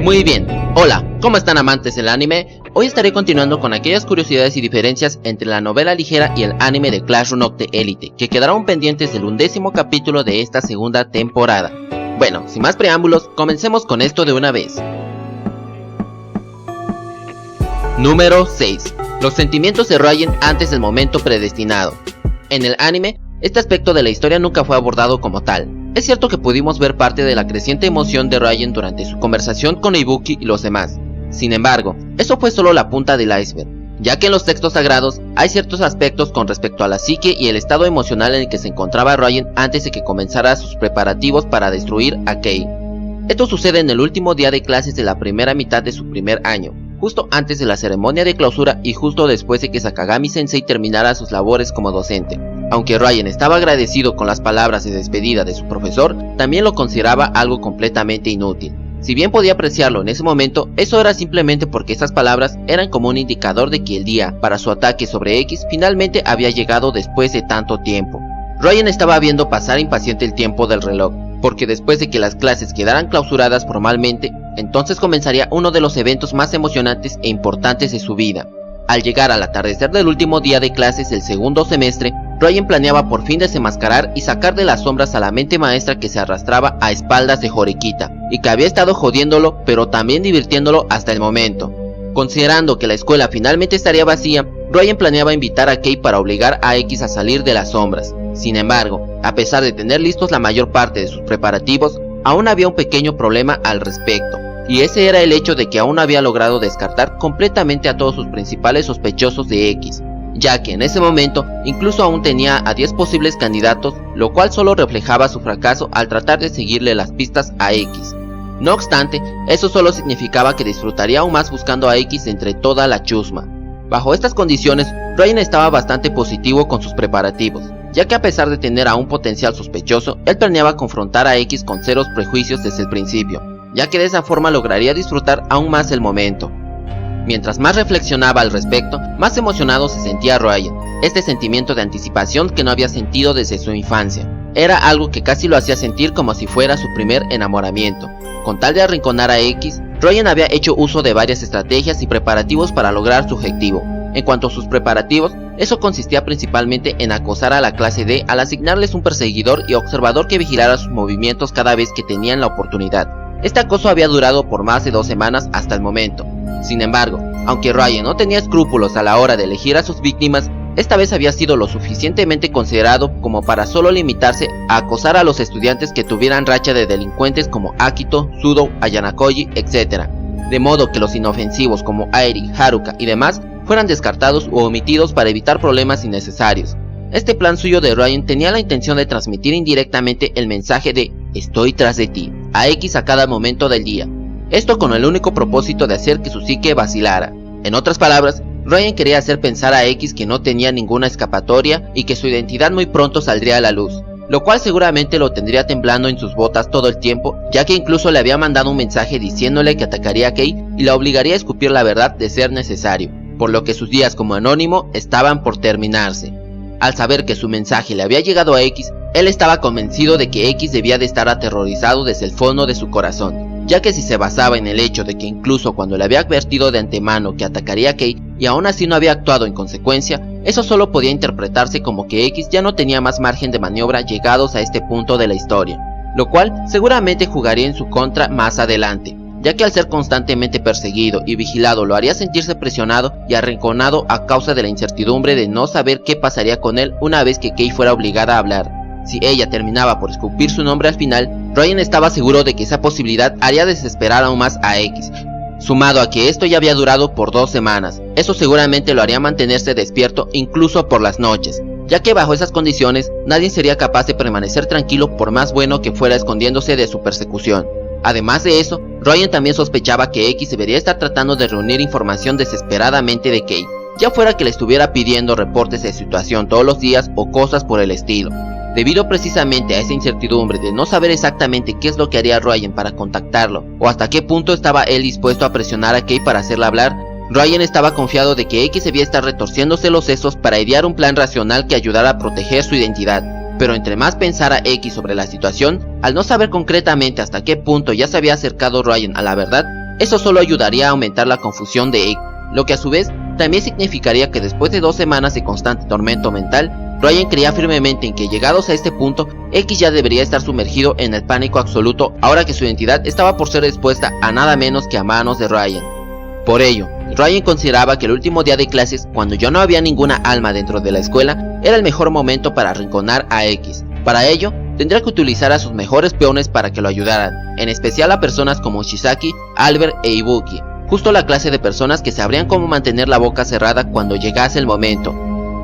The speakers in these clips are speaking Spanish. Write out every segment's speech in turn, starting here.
Muy bien, hola, ¿cómo están amantes del anime? Hoy estaré continuando con aquellas curiosidades y diferencias entre la novela ligera y el anime de Classroom of the Elite, que quedaron pendientes del 11º capítulo de esta segunda temporada. Bueno, sin más preámbulos, comencemos con esto de una vez. Número 6. Los sentimientos de Ryan antes del momento predestinado. En el anime, este aspecto de la historia nunca fue abordado como tal. Es cierto que pudimos ver parte de la creciente emoción de Ryan durante su conversación con Ibuki y los demás. Sin embargo, eso fue solo la punta del iceberg, ya que en los textos sagrados hay ciertos aspectos con respecto a la psique y el estado emocional en el que se encontraba Ryan antes de que comenzara sus preparativos para destruir a Kei. Esto sucede en el último día de clases de la primera mitad de su primer año, justo antes de la ceremonia de clausura y justo después de que Sakagami Sensei terminara sus labores como docente. Aunque Ryan estaba agradecido con las palabras de despedida de su profesor, también lo consideraba algo completamente inútil. Si bien podía apreciarlo en ese momento, eso era simplemente porque esas palabras eran como un indicador de que el día para su ataque sobre X finalmente había llegado después de tanto tiempo. Ryan estaba viendo pasar impaciente el tiempo del reloj, porque después de que las clases quedaran clausuradas formalmente, entonces comenzaría uno de los eventos más emocionantes e importantes de su vida. Al llegar al atardecer del último día de clases del segundo semestre, Ryan planeaba por fin desenmascarar y sacar de las sombras a la mente maestra que se arrastraba a espaldas de Horikita, y que había estado jodiéndolo pero también divirtiéndolo hasta el momento. Considerando que la escuela finalmente estaría vacía, Ryan planeaba invitar a Kei para obligar a X a salir de las sombras. Sin embargo, a pesar de tener listos la mayor parte de sus preparativos, aún había un pequeño problema al respecto. Y ese era el hecho de que aún no había logrado descartar completamente a todos sus principales sospechosos de X, ya que en ese momento incluso aún tenía a 10 posibles candidatos, lo cual solo reflejaba su fracaso al tratar de seguirle las pistas a X. No obstante, eso solo significaba que disfrutaría aún más buscando a X entre toda la chusma. Bajo estas condiciones, Ryan estaba bastante positivo con sus preparativos, ya que a pesar de tener a un potencial sospechoso, él planeaba confrontar a X con ceros prejuicios desde el principio, ya que de esa forma lograría disfrutar aún más el momento. Mientras más reflexionaba al respecto, más emocionado se sentía Ryan. Este sentimiento de anticipación que no había sentido desde su infancia. Era algo que casi lo hacía sentir como si fuera su primer enamoramiento. Con tal de arrinconar a X, Ryan había hecho uso de varias estrategias y preparativos para lograr su objetivo. En cuanto a sus preparativos, eso consistía principalmente en acosar a la clase D al asignarles un perseguidor y observador que vigilara sus movimientos cada vez que tenían la oportunidad. Este acoso había durado por más de 2 semanas hasta el momento. Sin embargo, aunque Ryan no tenía escrúpulos a la hora de elegir a sus víctimas, esta vez había sido lo suficientemente considerado como para solo limitarse a acosar a los estudiantes que tuvieran racha de delincuentes como Akito, Sudo, Ayanakoji, etc. De modo que los inofensivos como Airi, Haruka y demás fueran descartados u omitidos para evitar problemas innecesarios. Este plan suyo de Ryan tenía la intención de transmitir indirectamente el mensaje de "estoy tras de ti" a X a cada momento del día. Esto con el único propósito de hacer que su psique vacilara. En otras palabras, Ryan quería hacer pensar a X que no tenía ninguna escapatoria y que su identidad muy pronto saldría a la luz, lo cual seguramente lo tendría temblando en sus botas todo el tiempo, ya que incluso le había mandado un mensaje diciéndole que atacaría a Kei y la obligaría a escupir la verdad de ser necesario, por lo que sus días como anónimo estaban por terminarse. Al saber que su mensaje le había llegado a X, él estaba convencido de que X debía de estar aterrorizado desde el fondo de su corazón, ya que si se basaba en el hecho de que incluso cuando le había advertido de antemano que atacaría a Kei y aún así no había actuado en consecuencia, eso solo podía interpretarse como que X ya no tenía más margen de maniobra llegados a este punto de la historia, lo cual seguramente jugaría en su contra más adelante, ya que al ser constantemente perseguido y vigilado lo haría sentirse presionado y arrinconado a causa de la incertidumbre de no saber qué pasaría con él una vez que Kei fuera obligada a hablar. Si ella terminaba por escupir su nombre al final, Ryan estaba seguro de que esa posibilidad haría desesperar aún más a X. Sumado a que esto ya había durado por 2 semanas, eso seguramente lo haría mantenerse despierto incluso por las noches, ya que bajo esas condiciones nadie sería capaz de permanecer tranquilo por más bueno que fuera escondiéndose de su persecución. Además de eso, Ryan también sospechaba que X debería estar tratando de reunir información desesperadamente de Kei, ya fuera que le estuviera pidiendo reportes de situación todos los días o cosas por el estilo. Debido precisamente a esa incertidumbre de no saber exactamente qué es lo que haría Ryan para contactarlo, o hasta qué punto estaba él dispuesto a presionar a Kei para hacerla hablar, Ryan estaba confiado de que X debía estar retorciéndose los sesos para idear un plan racional que ayudara a proteger su identidad. Pero entre más pensara X sobre la situación, al no saber concretamente hasta qué punto ya se había acercado Ryan a la verdad, Eso solo ayudaría a aumentar la confusión de X, lo que a su vez también significaría que después de 2 semanas de constante tormento mental, Ryan creía firmemente en que llegados a este punto, X ya debería estar sumergido en el pánico absoluto ahora que su identidad estaba por ser expuesta a nada menos que a manos de Ryan. Por ello, Ryan consideraba que el último día de clases, cuando ya no había ninguna alma dentro de la escuela, era el mejor momento para arrinconar a X. Para ello, tendría que utilizar a sus mejores peones para que lo ayudaran, en especial a personas como Shisaki, Albert e Ibuki, justo la clase de personas que sabrían cómo mantener la boca cerrada cuando llegase el momento.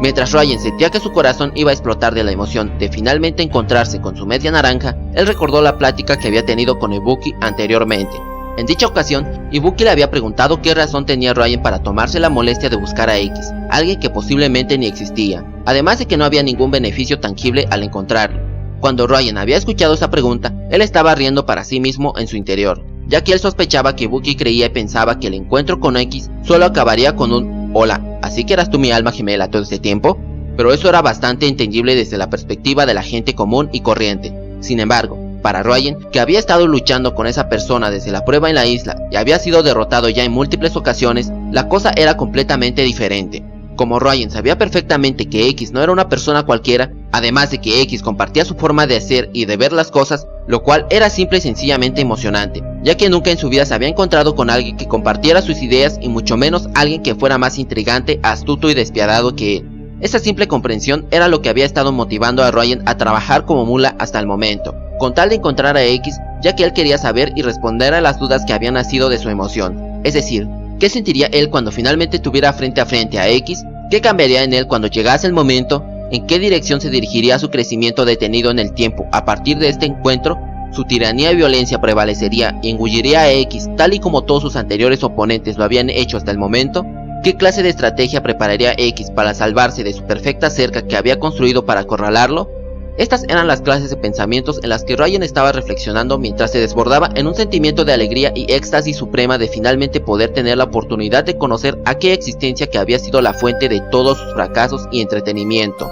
Mientras Ryan sentía que su corazón iba a explotar de la emoción de finalmente encontrarse con su media naranja, él recordó la plática que había tenido con Ibuki anteriormente. En dicha ocasión, Ibuki le había preguntado qué razón tenía Ryan para tomarse la molestia de buscar a X, alguien que posiblemente ni existía, además de que no había ningún beneficio tangible al encontrarlo. Cuando Ryan había escuchado esa pregunta, él estaba riendo para sí mismo en su interior, ya que él sospechaba que Ibuki creía y pensaba que el encuentro con X solo acabaría con un «Hola, ¿así que eras tú mi alma gemela todo este tiempo?». Pero eso era bastante entendible desde la perspectiva de la gente común y corriente. Sin embargo, para Ryan, que había estado luchando con esa persona desde la prueba en la isla y había sido derrotado ya en múltiples ocasiones, la cosa era completamente diferente. Como Ryan sabía perfectamente que X no era una persona cualquiera, además de que X compartía su forma de hacer y de ver las cosas, lo cual era simple y sencillamente emocionante, ya que nunca en su vida se había encontrado con alguien que compartiera sus ideas y mucho menos alguien que fuera más intrigante, astuto y despiadado que él. Esa simple comprensión era lo que había estado motivando a Ryan a trabajar como mula hasta el momento, con tal de encontrar a X, ya que él quería saber y responder a las dudas que habían nacido de su emoción. Es decir, ¿qué sentiría él cuando finalmente tuviera frente a frente a X? ¿Qué cambiaría en él cuando llegase el momento? ¿En qué dirección se dirigiría su crecimiento detenido en el tiempo a partir de este encuentro? ¿Su tiranía y violencia prevalecería y engulliría a X tal y como todos sus anteriores oponentes lo habían hecho hasta el momento? ¿Qué clase de estrategia prepararía X para salvarse de su perfecta cerca que había construido para acorralarlo? Estas eran las clases de pensamientos en las que Ryan estaba reflexionando mientras se desbordaba en un sentimiento de alegría y éxtasis suprema de finalmente poder tener la oportunidad de conocer aquella existencia que había sido la fuente de todos sus fracasos y entretenimiento.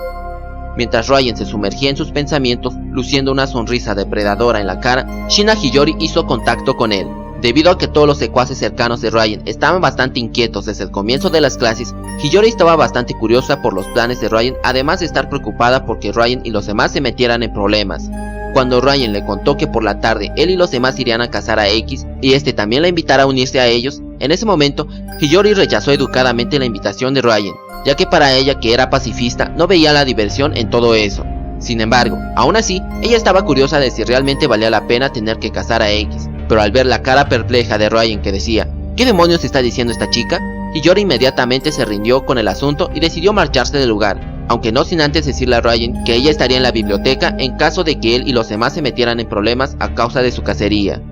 Mientras Ryan se sumergía en sus pensamientos, luciendo una sonrisa depredadora en la cara, Shina Hiyori hizo contacto con él. Debido a que todos los secuaces cercanos de Ryan estaban bastante inquietos desde el comienzo de las clases, Hiyori estaba bastante curiosa por los planes de Ryan, además de estar preocupada porque Ryan y los demás se metieran en problemas. Cuando Ryan le contó que por la tarde él y los demás irían a cazar a X, y este también la invitara a unirse a ellos, en ese momento, Hiyori rechazó educadamente la invitación de Ryan, ya que para ella, que era pacifista, no veía la diversión en todo eso. Sin embargo, aún así, ella estaba curiosa de si realmente valía la pena tener que cazar a X, pero al ver la cara perpleja de Ryan que decía ¿qué demonios está diciendo esta chica?, Hiyori inmediatamente se rindió con el asunto y decidió marcharse del lugar, aunque no sin antes decirle a Ryan que ella estaría en la biblioteca en caso de que él y los demás se metieran en problemas a causa de su cacería.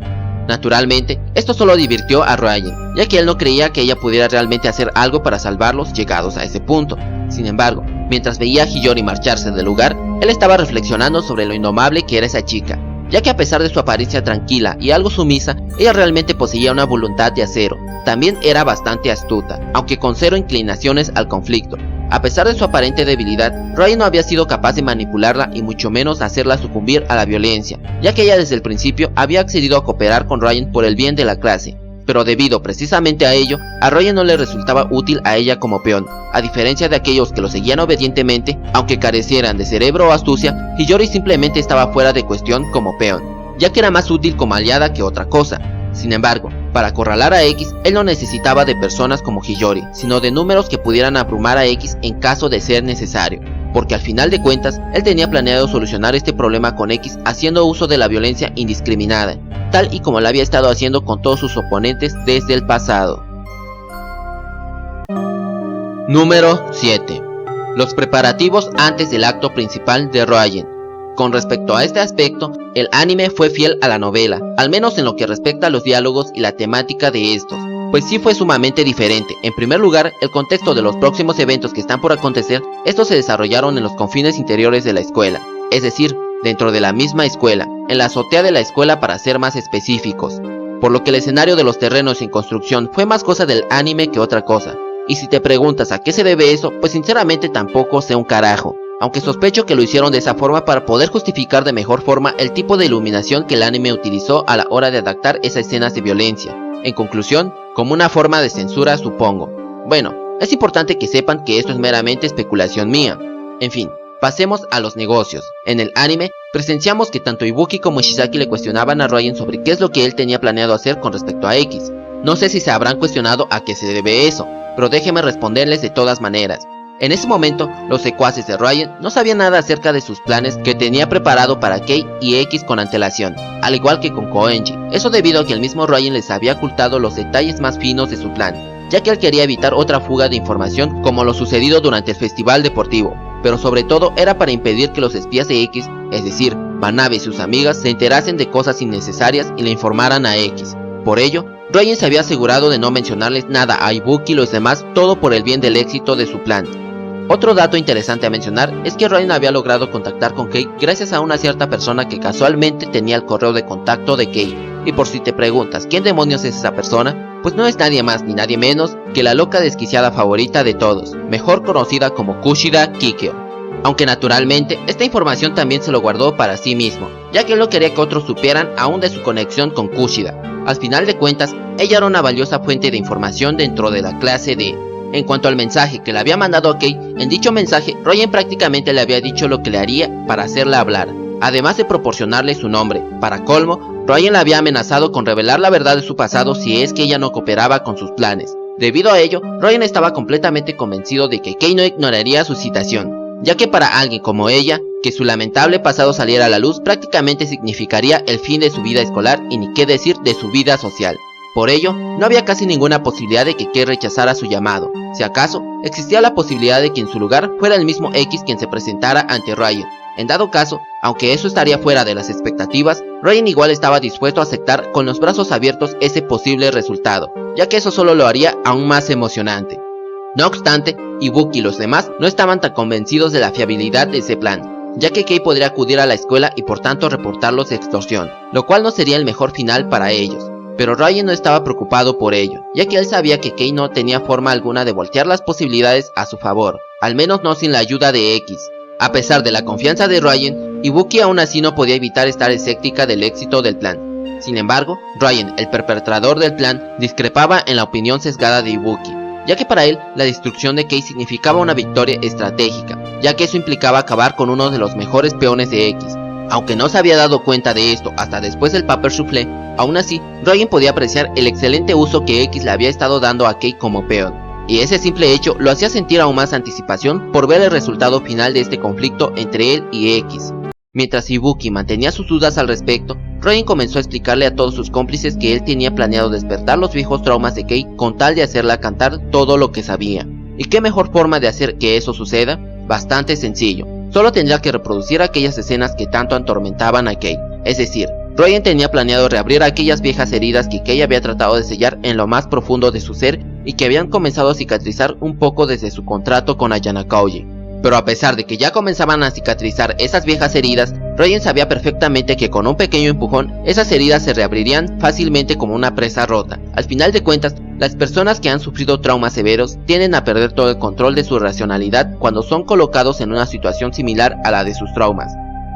Naturalmente, esto solo divirtió a Ryan, ya que él no creía que ella pudiera realmente hacer algo para salvarlos llegados a ese punto. Sin embargo, mientras veía a Hiyori marcharse del lugar, él estaba reflexionando sobre lo indomable que era esa chica, ya que a pesar de su apariencia tranquila y algo sumisa, ella realmente poseía una voluntad de acero. También era bastante astuta, aunque con cero inclinaciones al conflicto. A pesar de su aparente debilidad, Ryan no había sido capaz de manipularla y mucho menos hacerla sucumbir a la violencia, ya que ella desde el principio había accedido a cooperar con Ryan por el bien de la clase. Pero debido precisamente a ello, a Ryan no le resultaba útil a ella como peón. A diferencia de aquellos que lo seguían obedientemente, aunque carecieran de cerebro o astucia, Hiyori simplemente estaba fuera de cuestión como peón, ya que era más útil como aliada que otra cosa. Sin embargo, para acorralar a X, él no necesitaba de personas como Hiyori, sino de números que pudieran abrumar a X en caso de ser necesario, porque al final de cuentas, él tenía planeado solucionar este problema con X haciendo uso de la violencia indiscriminada, tal y como lo había estado haciendo con todos sus oponentes desde el pasado. Número 7. Los preparativos antes del acto principal de Ryan. Con respecto a este aspecto, el anime fue fiel a la novela, al menos en lo que respecta a los diálogos y la temática de estos, pues sí fue sumamente diferente. En primer lugar, el contexto de los próximos eventos que están por acontecer, estos se desarrollaron en los confines interiores de la escuela, es decir, dentro de la misma escuela, en la azotea de la escuela para ser más específicos, por lo que el escenario de los terrenos en construcción fue más cosa del anime que otra cosa. Y si te preguntas a qué se debe eso, pues sinceramente tampoco sé un carajo. aunque sospecho que lo hicieron de esa forma para poder justificar de mejor forma el tipo de iluminación que el anime utilizó a la hora de adaptar esas escenas de violencia. En conclusión, como una forma de censura, supongo. Bueno, es importante que sepan que esto es meramente especulación mía. En fin, pasemos a los negocios. En el anime, presenciamos que tanto Ibuki como Shisaki le cuestionaban a Ryan sobre qué es lo que él tenía planeado hacer con respecto a X. No sé si se habrán cuestionado a qué se debe eso, pero déjenme responderles de todas maneras. En ese momento, los secuaces de Ryan no sabían nada acerca de sus planes que tenía preparado para Kei y X con antelación, al igual que con Koenji. Eso debido a que el mismo Ryan les había ocultado los detalles más finos de su plan, ya que él quería evitar otra fuga de información como lo sucedido durante el festival deportivo, pero sobre todo era para impedir que los espías de X, es decir, Manabe y sus amigas, se enterasen de cosas innecesarias y le informaran a X. Por ello, Ryan se había asegurado de no mencionarles nada a Ibuki y los demás, todo por el bien del éxito de su plan. Otro dato interesante a mencionar es que Ryan había logrado contactar con Kei gracias a una cierta persona que casualmente tenía el correo de contacto de Kei. Y por si te preguntas quién demonios es esa persona, pues no es nadie más ni nadie menos que la loca desquiciada favorita de todos, mejor conocida como Kushida Kikyo. Aunque naturalmente, esta información también se lo guardó para sí mismo, ya que él no quería que otros supieran aún de su conexión con Kushida. Al final de cuentas, ella era una valiosa fuente de información dentro de la clase D. En cuanto al mensaje que le había mandado a Kei, en dicho mensaje, Ryan prácticamente le había dicho lo que le haría para hacerla hablar, además de proporcionarle su nombre. Para colmo, Ryan la había amenazado con revelar la verdad de su pasado si es que ella no cooperaba con sus planes. Debido a ello, Ryan estaba completamente convencido de que Kei no ignoraría su citación, ya que para alguien como ella, que su lamentable pasado saliera a la luz prácticamente significaría el fin de su vida escolar y ni qué decir de su vida social. Por ello, no había casi ninguna posibilidad de que Kei rechazara su llamado. Si acaso, existía la posibilidad de que en su lugar fuera el mismo X quien se presentara ante Ryan. En dado caso, aunque eso estaría fuera de las expectativas, Ryan igual estaba dispuesto a aceptar con los brazos abiertos ese posible resultado, ya que eso solo lo haría aún más emocionante. No obstante, Ibuki y los demás no estaban tan convencidos de la fiabilidad de ese plan, ya que Kei podría acudir a la escuela y por tanto reportarlos de extorsión, lo cual no sería el mejor final para ellos. Pero Ryan no estaba preocupado por ello, ya que él sabía que Kei no tenía forma alguna de voltear las posibilidades a su favor, al menos no sin la ayuda de X. A pesar de la confianza de Ryan, Ibuki aún así no podía evitar estar escéptica del éxito del plan. Sin embargo, Ryan, el perpetrador del plan, discrepaba en la opinión sesgada de Ibuki, ya que para él la destrucción de Kei significaba una victoria estratégica, ya que eso implicaba acabar con uno de los mejores peones de X. Aunque no se había dado cuenta de esto hasta después del Paper Soufflé, aún así, Ryan podía apreciar el excelente uso que X le había estado dando a Kei como peón, y ese simple hecho lo hacía sentir aún más anticipación por ver el resultado final de este conflicto entre él y X. Mientras Ibuki mantenía sus dudas al respecto, Ryan comenzó a explicarle a todos sus cómplices que él tenía planeado despertar los viejos traumas de Kei con tal de hacerla cantar todo lo que sabía. ¿Y qué mejor forma de hacer que eso suceda? Bastante sencillo. Solo tendría que reproducir aquellas escenas que tanto atormentaban a Kei. Es decir, Ryan tenía planeado reabrir aquellas viejas heridas que Kei había tratado de sellar en lo más profundo de su ser y que habían comenzado a cicatrizar un poco desde su contrato con Ayana Koji. Pero a pesar de que ya comenzaban a cicatrizar esas viejas heridas, Ryan sabía perfectamente que con un pequeño empujón, esas heridas se reabrirían fácilmente como una presa rota. Al final de cuentas, las personas que han sufrido traumas severos tienden a perder todo el control de su racionalidad cuando son colocados en una situación similar a la de sus traumas.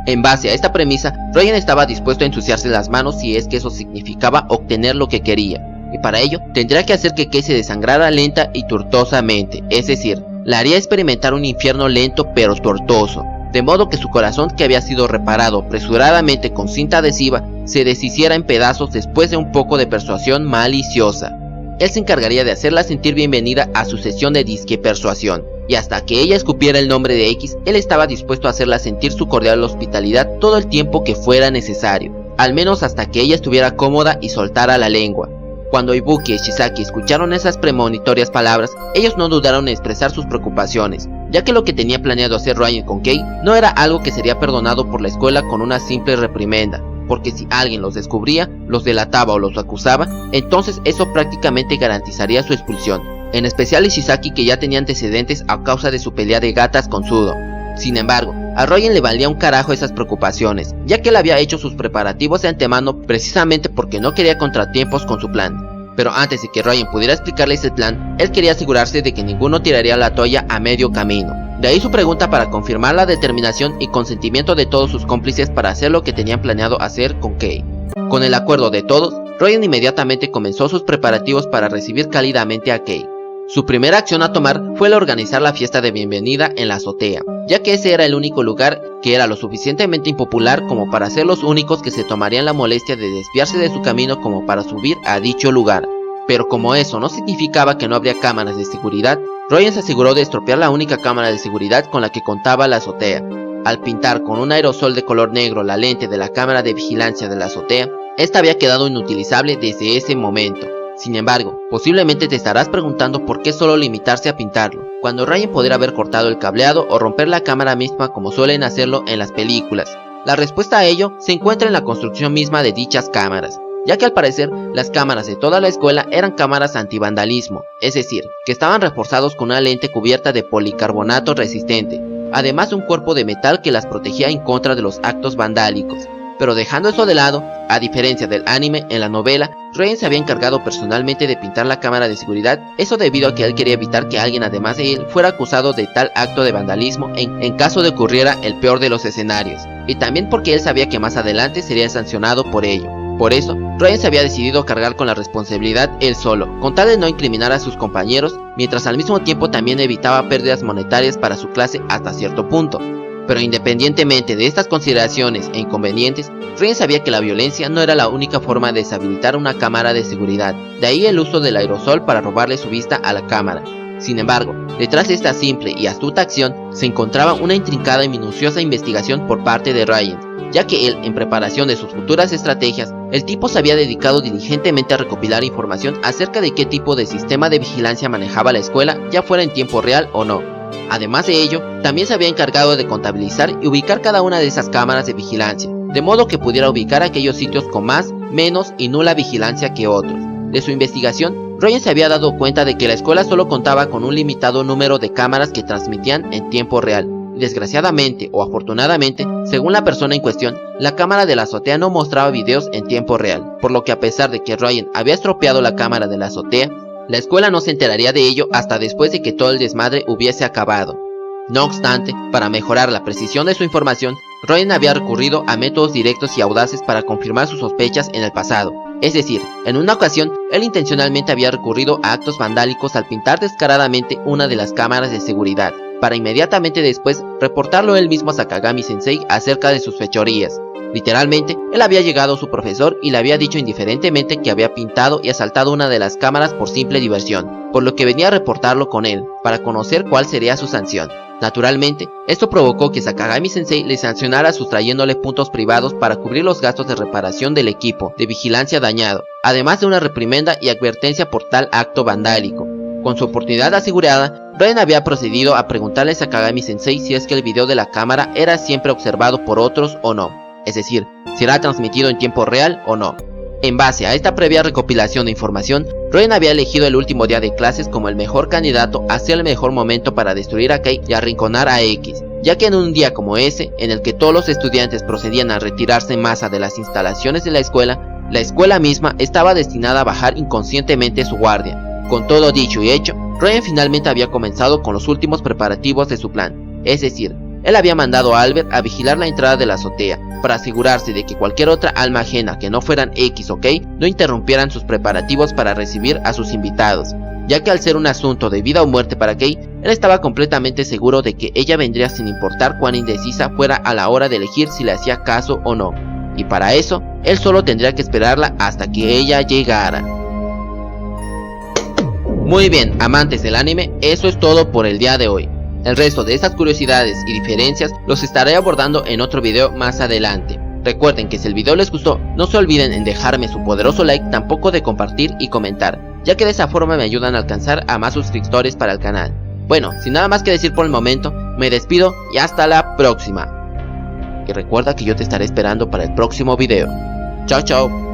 En base a esta premisa, Ryan estaba dispuesto a ensuciarse las manos si es que eso significaba obtener lo que quería, y para ello tendría que hacer que Kei se desangrara lenta y tortuosamente, es decir, la haría experimentar un infierno lento pero tortuoso, de modo que su corazón, que había sido reparado apresuradamente con cinta adhesiva, se deshiciera en pedazos después de un poco de persuasión maliciosa. Él se encargaría de hacerla sentir bienvenida a su sesión de disque persuasión, y hasta que ella escupiera el nombre de X, él estaba dispuesto a hacerla sentir su cordial hospitalidad todo el tiempo que fuera necesario, al menos hasta que ella estuviera cómoda y soltara la lengua. Cuando Ibuki y Shisaki escucharon esas premonitorias palabras, ellos no dudaron en expresar sus preocupaciones, ya que lo que tenía planeado hacer Ryan con Kei no era algo que sería perdonado por la escuela con una simple reprimenda, porque si alguien los descubría, los delataba o los acusaba, entonces eso prácticamente garantizaría su expulsión, en especial Shisaki, que ya tenía antecedentes a causa de su pelea de gatas con Sudo. Sin embargo, a Ryan le valía un carajo esas preocupaciones, ya que él había hecho sus preparativos de antemano precisamente porque no quería contratiempos con su plan. Pero antes de que Ryan pudiera explicarles el plan, él quería asegurarse de que ninguno tiraría la toalla a medio camino. De ahí su pregunta para confirmar la determinación y consentimiento de todos sus cómplices para hacer lo que tenían planeado hacer con Kay. Con el acuerdo de todos, Ryan inmediatamente comenzó sus preparativos para recibir cálidamente a Kay. Su primera acción a tomar fue el organizar la fiesta de bienvenida en la azotea, ya que ese era el único lugar que era lo suficientemente impopular como para ser los únicos que se tomarían la molestia de desviarse de su camino como para subir a dicho lugar. Pero como eso no significaba que no habría cámaras de seguridad, Ryan se aseguró de estropear la única cámara de seguridad con la que contaba la azotea. Al pintar con un aerosol de color negro la lente de la cámara de vigilancia de la azotea, esta había quedado inutilizable desde ese momento. Sin embargo, posiblemente te estarás preguntando por qué solo limitarse a pintarlo, cuando Ryan podría haber cortado el cableado o romper la cámara misma como suelen hacerlo en las películas. La respuesta a ello se encuentra en la construcción misma de dichas cámaras, ya que al parecer las cámaras de toda la escuela eran cámaras antivandalismo, es decir, que estaban reforzados con una lente cubierta de policarbonato resistente, además de un cuerpo de metal que las protegía en contra de los actos vandálicos. Pero dejando eso de lado, a diferencia del anime, en la novela, Ryan se había encargado personalmente de pintar la cámara de seguridad, eso debido a que él quería evitar que alguien además de él fuera acusado de tal acto de vandalismo en caso de ocurriera el peor de los escenarios, y también porque él sabía que más adelante sería sancionado por ello. Por eso, Ryan se había decidido cargar con la responsabilidad él solo, con tal de no incriminar a sus compañeros, mientras al mismo tiempo también evitaba pérdidas monetarias para su clase hasta cierto punto. Pero independientemente de estas consideraciones e inconvenientes, Ryan sabía que la violencia no era la única forma de deshabilitar una cámara de seguridad, de ahí el uso del aerosol para robarle su vista a la cámara. Sin embargo, detrás de esta simple y astuta acción se encontraba una intrincada y minuciosa investigación por parte de Ryan, ya que él, en preparación de sus futuras estrategias, el tipo se había dedicado diligentemente a recopilar información acerca de qué tipo de sistema de vigilancia manejaba la escuela, ya fuera en tiempo real o no. Además de ello, también se había encargado de contabilizar y ubicar cada una de esas cámaras de vigilancia, de modo que pudiera ubicar aquellos sitios con más, menos y nula vigilancia que otros. De su investigación, Ryan se había dado cuenta de que la escuela solo contaba con un limitado número de cámaras que transmitían en tiempo real. Desgraciadamente o afortunadamente, según la persona en cuestión, la cámara de la azotea no mostraba videos en tiempo real, por lo que a pesar de que Ryan había estropeado la cámara de la azotea, la escuela no se enteraría de ello hasta después de que todo el desmadre hubiese acabado. No obstante, para mejorar la precisión de su información, Ryan había recurrido a métodos directos y audaces para confirmar sus sospechas en el pasado. Es decir, en una ocasión, él intencionalmente había recurrido a actos vandálicos al pintar descaradamente una de las cámaras de seguridad, para inmediatamente después reportarlo él mismo a Sakagami Sensei acerca de sus fechorías. Literalmente, él había llegado a su profesor y le había dicho indiferentemente que había pintado y asaltado una de las cámaras por simple diversión, por lo que venía a reportarlo con él, para conocer cuál sería su sanción. Naturalmente, esto provocó que Sakagami Sensei le sancionara sustrayéndole puntos privados para cubrir los gastos de reparación del equipo de vigilancia dañado, además de una reprimenda y advertencia por tal acto vandálico. Con su oportunidad asegurada, Ryan había procedido a preguntarle a Sakagami Sensei si es que el video de la cámara era siempre observado por otros o no, es decir, si era transmitido en tiempo real o no. En base a esta previa recopilación de información, Ryan había elegido el último día de clases como el mejor candidato hacia el mejor momento para destruir a Kay y arrinconar a X, ya que en un día como ese, en el que todos los estudiantes procedían a retirarse en masa de las instalaciones de la escuela misma estaba destinada a bajar inconscientemente su guardia. Con todo dicho y hecho, Ryan finalmente había comenzado con los últimos preparativos de su plan, es decir, él había mandado a Albert a vigilar la entrada de la azotea, para asegurarse de que cualquier otra alma ajena que no fueran X o Kay no interrumpieran sus preparativos para recibir a sus invitados, ya que al ser un asunto de vida o muerte para Kay, él estaba completamente seguro de que ella vendría sin importar cuán indecisa fuera a la hora de elegir si le hacía caso o no, y para eso, él solo tendría que esperarla hasta que ella llegara. Muy bien, amantes del anime, eso es todo por el día de hoy. El resto de estas curiosidades y diferencias los estaré abordando en otro video más adelante. Recuerden que si el video les gustó, no se olviden en dejarme su poderoso like, tampoco de compartir y comentar, ya que de esa forma me ayudan a alcanzar a más suscriptores para el canal. Bueno, sin nada más que decir por el momento, me despido y hasta la próxima. Y recuerda que yo te estaré esperando para el próximo video. Chao chao.